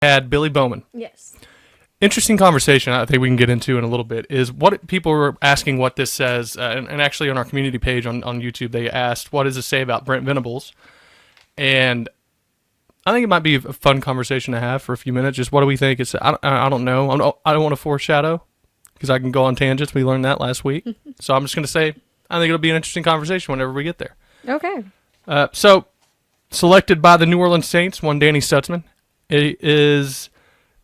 had Billy Bowman. Yes. Interesting conversation I think we can get into in a little bit is what people were asking what this says, and actually on our community page on YouTube, they asked, what does it say about Brent Venables? And I think it might be a fun conversation to have for a few minutes. Just what do we think? I don't know. I don't want to foreshadow because I can go on tangents. We learned that last week. So I'm just going to say I think it'll be an interesting conversation whenever we get there. Okay. So selected by the New Orleans Saints, one Danny Stutzman. It is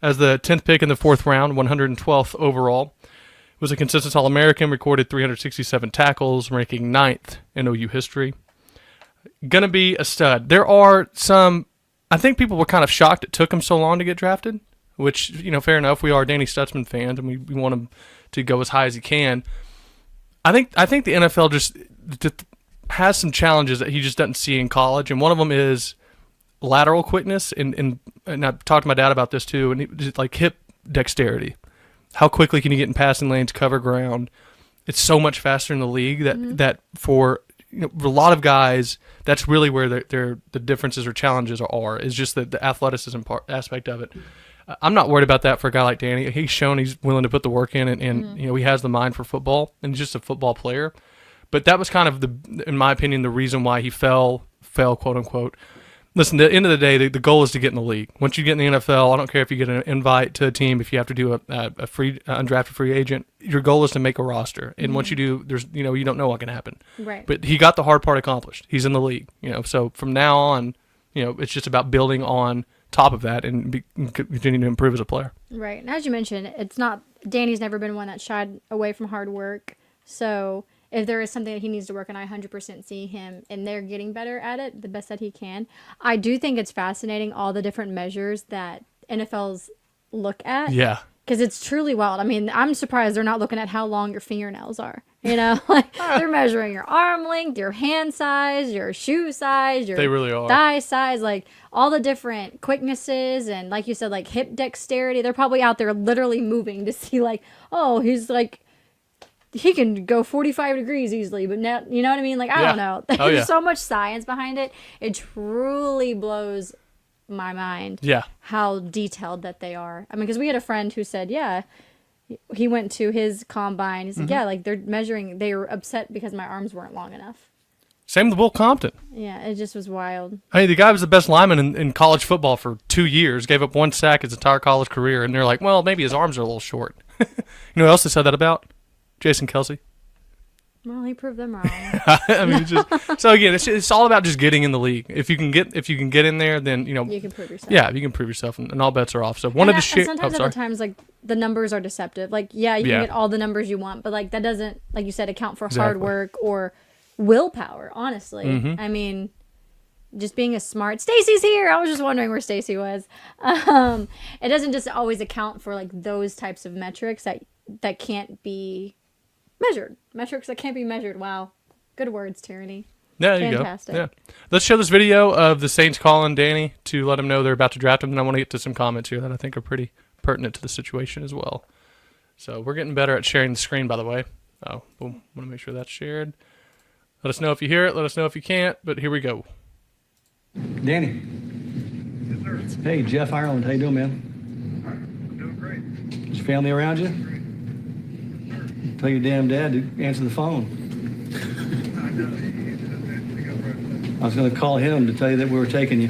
as the 10th pick in the 4th round, 112th overall. Was a consensus All-American, recorded 367 tackles, ranking 9th in OU history. Gonna be a stud. There are some, I think people were kind of shocked it took him so long to get drafted, which, fair enough. We are Danny Stutzman fans, and we want him to go as high as he can. I think the NFL just has some challenges that he just doesn't see in college, and one of them is lateral quickness, and I've talked to my dad about this too, and just like hip dexterity. How quickly can you get in passing lanes, cover ground? It's so much faster in the league that for a lot of guys, that's really where the differences or challenges are. Is just the athleticism aspect of it. I'm not worried about that for a guy like Danny. He's shown he's willing to put the work in, and he has the mind for football, and he's just a football player. But that was kind of in my opinion, the reason why he fell, quote unquote. Listen, at the end of the day, the goal is to get in the league. Once you get in the NFL, I don't care if you get an invite to a team, if you have to do a free undrafted free agent, your goal is to make a roster. And once you do, there's you don't know what can happen. Right. But he got the hard part accomplished. He's in the league. So from now on, it's just about building on top of that and continuing to improve as a player. Right. And as you mentioned, Danny's never been one that shied away from hard work. So if there is something that he needs to work on, I 100% see him in there getting better at it, the best that he can. I do think it's fascinating, all the different measures that NFLs look at. Yeah. Because it's truly wild. I mean, I'm surprised they're not looking at how long your fingernails are. Like they're measuring your arm length, your hand size, your shoe size, your they really are. thigh size, like all the different quicknesses, and like you said, like hip dexterity. They're probably out there literally moving to see like, oh, he's like, he can go 45 degrees easily, but now, you know what I mean? Like, I don't know. There's so much science behind it. It truly blows my mind. Yeah. How detailed that they are. I mean, because we had a friend who said, he went to his combine. He's like, like they're measuring, they were upset because my arms weren't long enough. Same with Will Compton. Yeah, it just was wild. Hey, the guy was the best lineman in college football for 2 years, gave up 1 sack his entire college career, and they're like, well, maybe his arms are a little short. You know who else they said that about? Jason Kelsey. Well, he proved them wrong. I mean, so again, it's all about just getting in the league. If you can get in there, then you can prove yourself. Yeah, you can prove yourself, and all bets are off. So wanted to share. Sometimes other times, like the numbers are deceptive. Like, you can get all the numbers you want, but like that doesn't, like you said, account for hard work or willpower. Honestly, I mean, just being a smart. Stacy's here. I was just wondering where Stacy was. It doesn't just always account for like those types of metrics that can't be metrics that can't be measured. Wow, good words, Tierani. Yeah, there you go. Yeah, let's show this video of the Saints calling Danny to let him know they're about to draft him, and I want to get to some comments here that I think are pretty pertinent to the situation as well. So we're getting better at sharing the screen, by the way. Oh, boom. Want to make sure that's shared. Let us know if you hear it. Let us know if you can't. But here we go. Danny. Yes, sir. Hey, Jeff Ireland. How you doing, man? I'm doing great. Is your family around you? Tell your damn dad to answer the phone. I know. He doesn't pick up right. I was going to call him to tell you that we were taking you.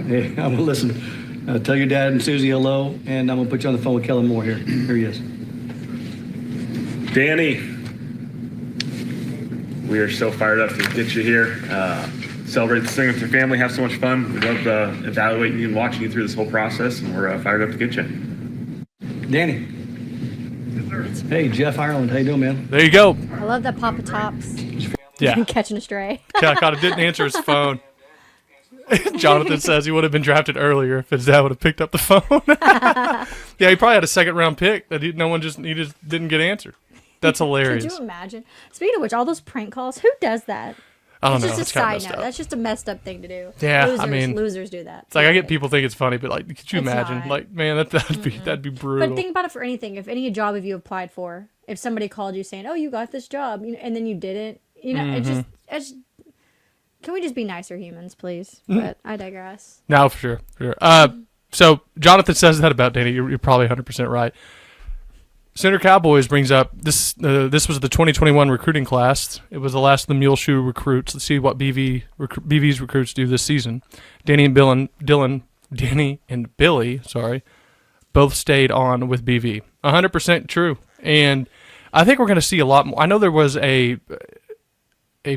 Hey, I'm going to listen. Tell your dad and Susie hello, and I'm going to put you on the phone with Kellen Moore here. Here he is. Danny, we are so fired up to get you here. Celebrate this thing with your family, have so much fun. We love evaluating you and watching you through this whole process, and we're fired up to get you. Danny. Yes, sir. Hey, Jeff Ireland. How you doing, man? There you go. I love that Papa Tops. Yeah. Catching a stray. Caught didn't answer his phone. Jonathan says he would have been drafted earlier if his dad would have picked up the phone. Yeah, he probably had a 2nd-round pick that he just didn't get answered. That's hilarious. Could you imagine? Speaking of which, all those prank calls, who does that? I don't know. It's just a side note. Up. That's just a messed up thing to do. Yeah, losers do that. It's like I get people think it's funny, but like, could you It's imagine? not. Like, man, that'd be brutal. But think about it for anything. If any job you applied for, if somebody called you saying, "Oh, you got this job," and then you didn't, it's Can we just be nicer humans, please? But I digress. No, for sure. So Jonathan says that about Danny. You're probably 100% right. Senator Cowboys brings up this. This was the 2021 recruiting class. It was the last of the mule shoe recruits. Let's see what BV's recruits do this season. Danny and Billy, both stayed on with BV. 100% true. And I think we're going to see a lot more. I know there was a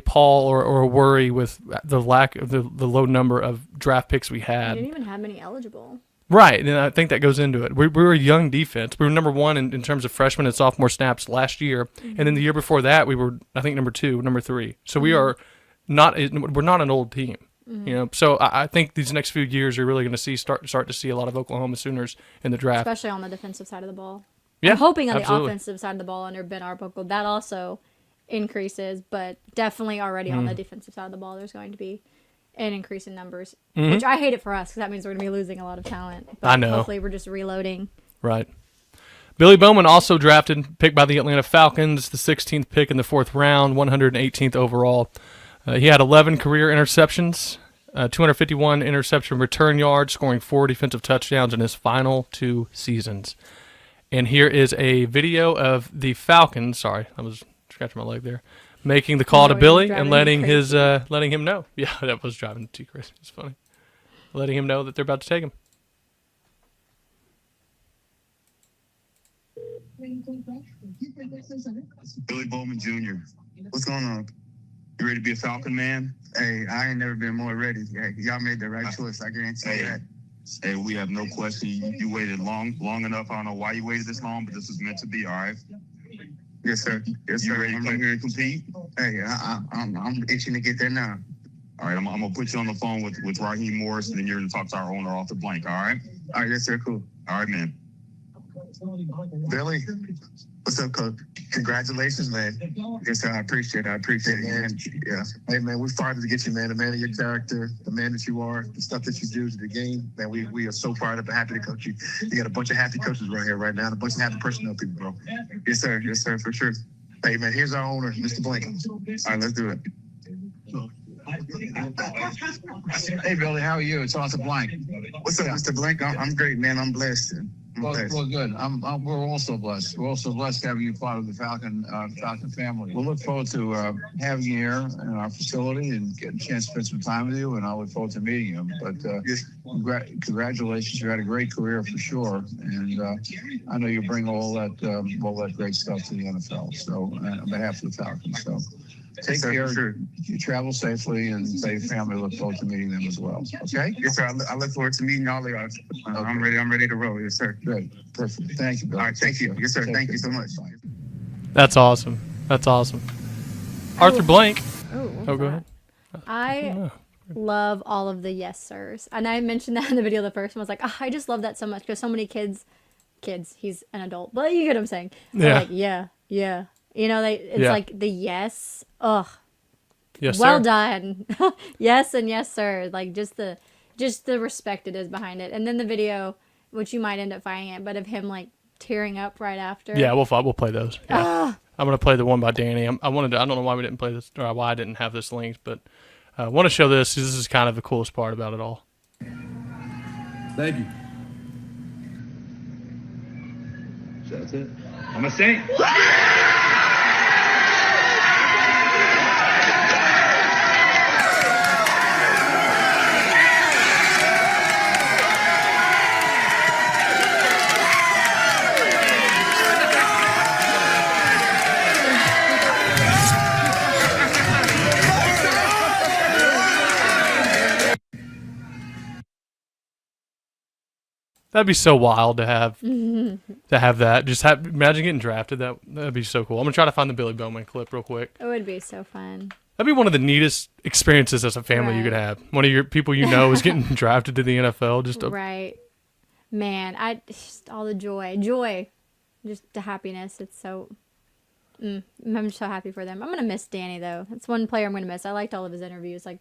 pall or a worry with the lack of the low number of draft picks we had. We didn't even have many eligible. Right, and I think that goes into it. We were a young defense. We were number one in terms of freshman and sophomore snaps last year, and then the year before that we were, I think, number 2, number 3. So we're not an old team, you know. So I think these next few years you're really going to start to see a lot of Oklahoma Sooners in the draft, especially on the defensive side of the ball. Yeah, I'm hoping on absolutely. the offensive side of the ball under Ben Arbuckle that also increases, but definitely already on the defensive side of the ball there's going to be an increase in numbers, which I hate it for us because that means we're going to be losing a lot of talent. But I know. Hopefully we're just reloading. Right. Billy Bowman also picked by the Atlanta Falcons, the 16th pick in the 4th round, 118th overall. He had 11 career interceptions, 251 interception return yards, scoring 4 defensive touchdowns in his final 2 seasons. And here is a video of the Falcons. Sorry, I was scratching my leg there. Making the call to Billy and letting him know. Yeah, that was driving too crazy. It's funny. Letting him know that they're about to take him. Billy Bowman Jr. What's going on? You ready to be a Falcon, man? Hey, I ain't never been more ready. Hey, y'all made the right choice. I guarantee you that. Hey, we have no question. You waited long enough. I don't know why you waited this long, but this was meant to be, all right? Yes, sir. Yes, You sir. ready to come here and compete? Hey, I'm itching to get there now. All right, I'm going to put you on the phone with Raheem Morris, and then you're going to talk to our owner off the blank, all right? All right, yes, sir. Cool. All right, man. Billy, what's up, Coach? Congratulations, man. Yes, sir. I appreciate it, man. Yeah. Hey, man, we're fired to get you, man. The man of your character, the man that you are, the stuff that you do to the game, man. We are so fired up and happy to coach you. You got a bunch of happy coaches right here right now, and a bunch of happy personnel people, bro. Yes, sir. Yes, sir, for sure. Hey, man, here's our owner, Mr. Blank. All right, let's do it. Hey, Billy, how are you? It's Arthur Blank. What's up, Mr. Blank? I'm great, man. I'm blessed. Well, good. We're also blessed. We're also blessed having you part of the Falcon family. We'll look forward to having you here in our facility and getting a chance to spend some time with you, and I look forward to meeting you. But congratulations. You had a great career for sure, and I know you bring all that great stuff to the NFL. So on behalf of the Falcons, so take care. Sure. You travel safely, and say family look forward to meeting them as well. Okay? Yes, sir. I look forward to meeting all of y'all. I'm ready to roll. Yes, sir. Good. Perfect. Thank you, Bill. All right, thank you. Yes, sir. Thank you so much. That's awesome. Arthur Blank. Oh, go ahead. I love all of the yes sirs, and I mentioned that in the video. The first one was like, I just love that so much because so many kids. He's an adult, but you get what I'm saying. They're like, yeah. You know, it's like the yes. Ugh. Yes, well sir. done. Yes and yes, sir. Like just the respect it is behind it. And then the video, which you might end up finding it, but of him like tearing up right after. Yeah, we'll play those. Yeah. I'm gonna play the one by Danny. I don't know why we didn't play this or why I didn't have this linked, but I want to show this. This is kind of the coolest part about it all. Thank you. So that's it. I'm a Saint. That'd be so wild to have that. Imagine getting drafted. That'd be so cool. I'm gonna try to find the Billy Bowman clip real quick. It would be so fun. That'd be one of the neatest experiences as a family you could have. One of your people you know is getting drafted to the NFL. Right, man. Just all the joy, just the happiness. It's so. I'm so happy for them. I'm gonna miss Danny though. That's one player I'm gonna miss. I liked all of his interviews, like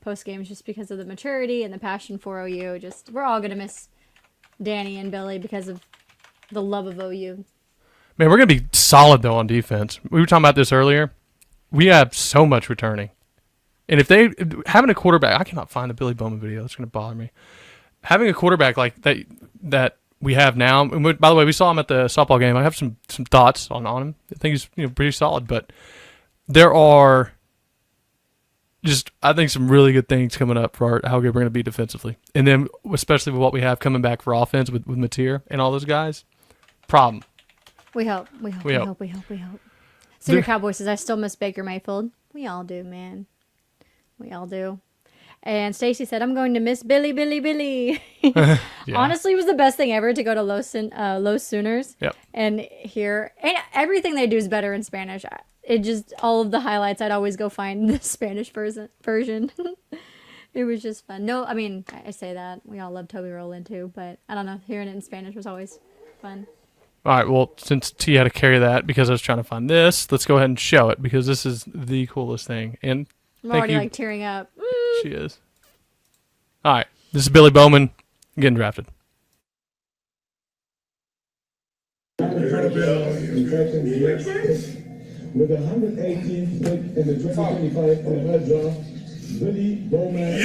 post games, just because of the maturity and the passion for OU. We're all gonna miss Danny and Billy because of the love of OU. Man, we're going to be solid, though, on defense. We were talking about this earlier. We have so much returning. And if they having a quarterback, I cannot find the Billy Bowman video. It's going to bother me. Having a quarterback like that we have now. And by the way, we saw him at the softball game. I have some thoughts on him. I think he's pretty solid, but there are just I think some really good things coming up for how good we're going to be defensively, and then especially with what we have coming back for offense with Mateer and all those guys. Problem. We hope. Senior Cowboy says, I still miss Baker Mayfield. We all do, man. We all do. And Stacy said, I'm going to miss Billy. Yeah. Honestly, it was the best thing ever to go to Los Sooners. Yep. And hear, and everything they do is better in Spanish. It just, all of the highlights, I'd always go find the Spanish version. It was just fun. No, I mean, I say that. We all love Toby Rowland too, but I don't know. Hearing it in Spanish was always fun. All right, well, since T had to carry that because I was trying to find this, let's go ahead and show it because this is the coolest thing. And I'm already tearing up. She is. All right, this is Billy Bowman getting drafted. With 118th pick in the 2025 NFL draft, Billy Bowman.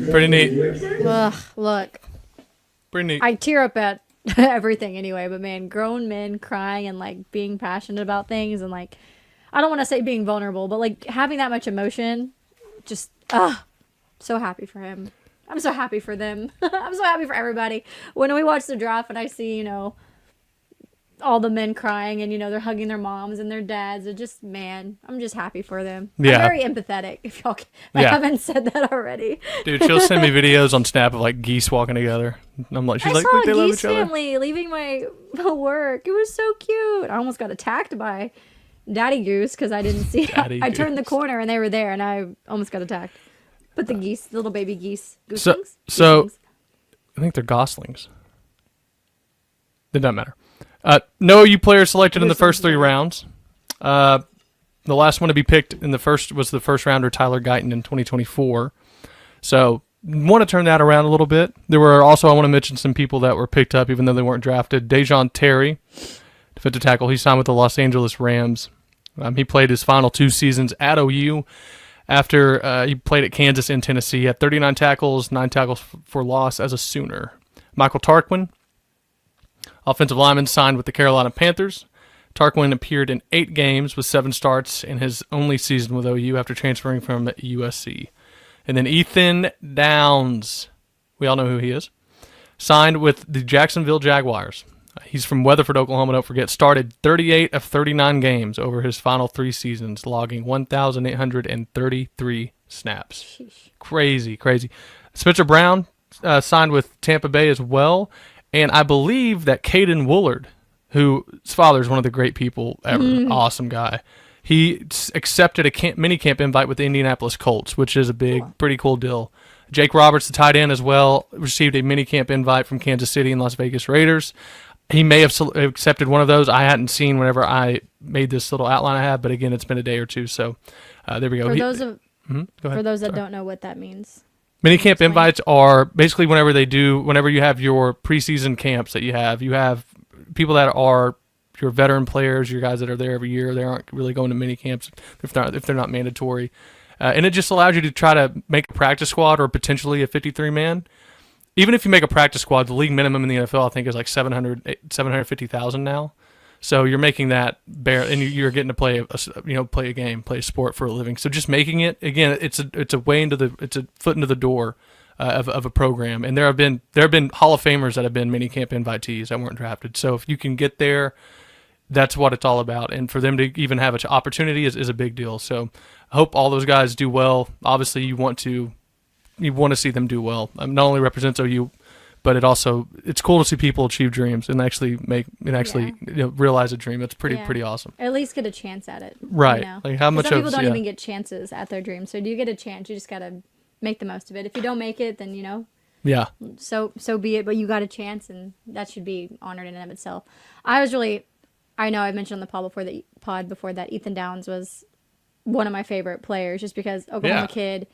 Pretty neat. Ugh, look. Pretty neat. I tear up at everything anyway, but man, grown men crying and like being passionate about things and like, I don't want to say being vulnerable, but like having that much emotion, just, so happy for him. I'm so happy for them. I'm so happy for everybody. When we watch the draft and I see, all the men crying and, they're hugging their moms and their dads, it just, man, I'm just happy for them. Yeah. I'm very empathetic, if y'all haven't said that already. Dude, she'll send me videos on Snap of like geese walking together. And I'm like, she's I like, saw they a love geese each other. family leaving my work. It was so cute. I almost got attacked by Daddy Goose because I didn't see it. I turned the corner and they were there and I almost got attacked. But the geese, the little baby geese. Goslings? So I think they're goslings. It doesn't matter. No OU players selected in the first 3 rounds. The last one to be picked in the first was the first rounder Tyler Guyton in 2024. So want to turn that around a little bit. There were also, I want to mention some people that were picked up even though they weren't drafted. Dejon Terry, defensive tackle. He signed with the Los Angeles Rams. He played his final 2 seasons at OU after he played at Kansas and Tennessee. He had 39 tackles, 9 tackles for loss as a Sooner. Michael Tarquin, offensive lineman, signed with the Carolina Panthers. Tarquin appeared in 8 games with 7 starts in his only season with OU after transferring from USC. And then Ethan Downs, we all know who he is, signed with the Jacksonville Jaguars. He's from Weatherford, Oklahoma, don't forget. Started 38 of 39 games over his final 3 seasons, logging 1,833 snaps. Sheesh. Crazy. Spencer Brown signed with Tampa Bay as well. And I believe that Caden Woolard, whose father is one of the great people ever, awesome guy, he accepted a mini camp invite with the Indianapolis Colts, which is a pretty cool deal. Jake Roberts, the tight end as well, received a mini camp invite from Kansas City and Las Vegas Raiders. He may have accepted one of those. I hadn't seen whenever I made this little outline I have, but again, it's been a day or two, so there we go. For those that don't know what that means. Minicamp invites are basically whenever you have your preseason camps that you have people that are your veteran players, your guys that are there every year. They aren't really going to mini camps if they're not mandatory. And it just allows you to try to make a practice squad or potentially a 53-man. Even if you make a practice squad, the league minimum in the NFL, I think, is like 750,000 now. So you're making that bare, and you're getting to play a game, play a sport for a living. So just making it, again, it's a way it's a foot into the door of a program. And there have been Hall of Famers that have been mini camp invitees that weren't drafted. So if you can get there, that's what it's all about. And for them to even have an opportunity is a big deal. So I hope all those guys do well. Obviously, you want to see them do well. Not only represents OU, but it's cool to see people achieve dreams and actually realize a dream. It's pretty awesome. At least get a chance at it. Right. Like how much some people don't even get chances at their dreams. So do you get a chance? You just gotta make the most of it. If you don't make it, then Yeah. So be it. But you got a chance, and that should be honored in and of itself. I know I mentioned on the pod before that Ethan Downs was one of my favorite players, just because Oklahoma kid.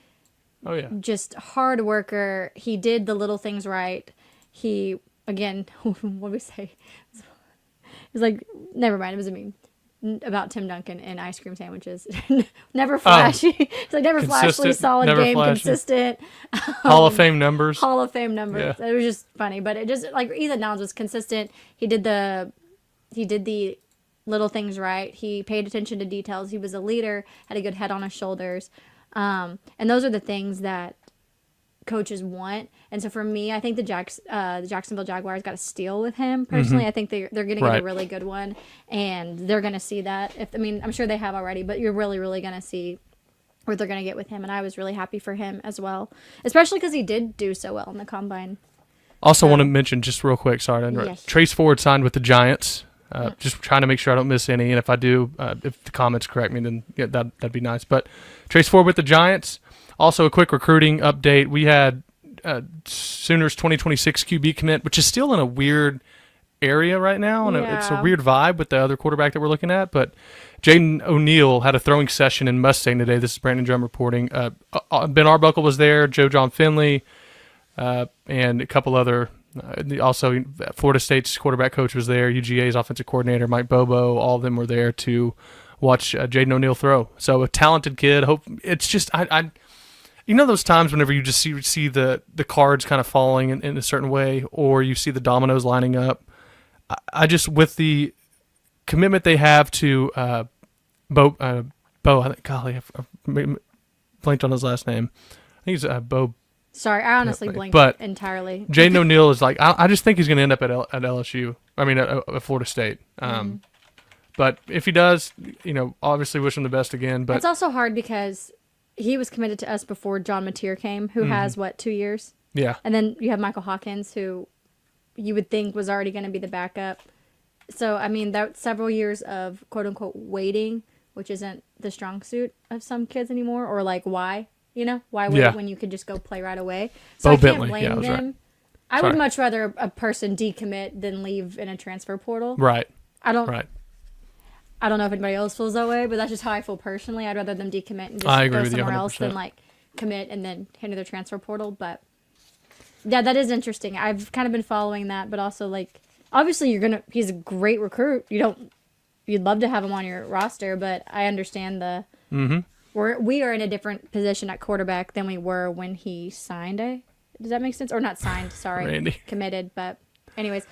Oh yeah. Just hard worker. He did the little things right. He again, what do we say? It was like, never mind. It was a meme about Tim Duncan and ice cream sandwiches. Never flashy. It's like never flashy, solid game, flashy. Consistent. Hall of Fame numbers. Hall of Fame numbers. Yeah. It was just funny, but it just like Ethan Downs was consistent. He did the little things right. He paid attention to details. He was a leader. Had a good head on his shoulders. And those are the things that coaches want. And so for me, I think the Jacksonville Jaguars got a steal with him. Personally, I think they're going to get a really good one, and they're going to see that. I'm sure they have already, but you're really, really going to see what they're going to get with him. And I was really happy for him as well, especially because he did do so well in the combine. Also, want to mention just real quick. Sorry to interrupt. Yes. Trace Ford signed with the Giants. Just trying to make sure I don't miss any, and if I do, if the comments correct me, then that'd be nice. But Trace Ford with the Giants. Also, a quick recruiting update. We had Sooners 2026 QB commit, which is still in a weird area right now, and it's a weird vibe with the other quarterback that we're looking at. But Jaden O'Neal had a throwing session in Mustang today. This is Brandon Drum reporting. Ben Arbuckle was there, Joe John Finley, and a couple other. Also, Florida State's quarterback coach was there. UGA's offensive coordinator, Mike Bobo. All of them were there to watch Jaden O'Neal throw. So a talented kid. Hope it's just I those times whenever you just see the cards kind of falling in a certain way, or you see the dominoes lining up. I just, with the commitment they have to Bo. I think, golly, I blanked on his last name. I think he's Bo. Sorry, I honestly blanked entirely. Jaden O'Neal is like, I just think he's going to end up at LSU. I mean, at Florida State. But if he does, obviously wish him the best again. But it's also hard because he was committed to us before John Mateer came, who has, 2 years? Yeah. And then you have Michael Hawkins, who you would think was already going to be the backup. So, I mean, that's several years of quote-unquote waiting, which isn't the strong suit of some kids anymore, or like why? Why wait when you could just go play right away? So I can't blame them. Right. I would much rather a person decommit than leave in a transfer portal. Right. I don't know if anybody else feels that way, but that's just how I feel personally. I'd rather them decommit and just go somewhere else than like commit and then handle their transfer portal. But yeah, that is interesting. I've kind of been following that, but also like obviously he's a great recruit. You'd love to have him on your roster, but I understand the we are in a different position at quarterback than we were when he signed. Does that make sense? Or not signed, sorry. Randy. Committed, but anyways.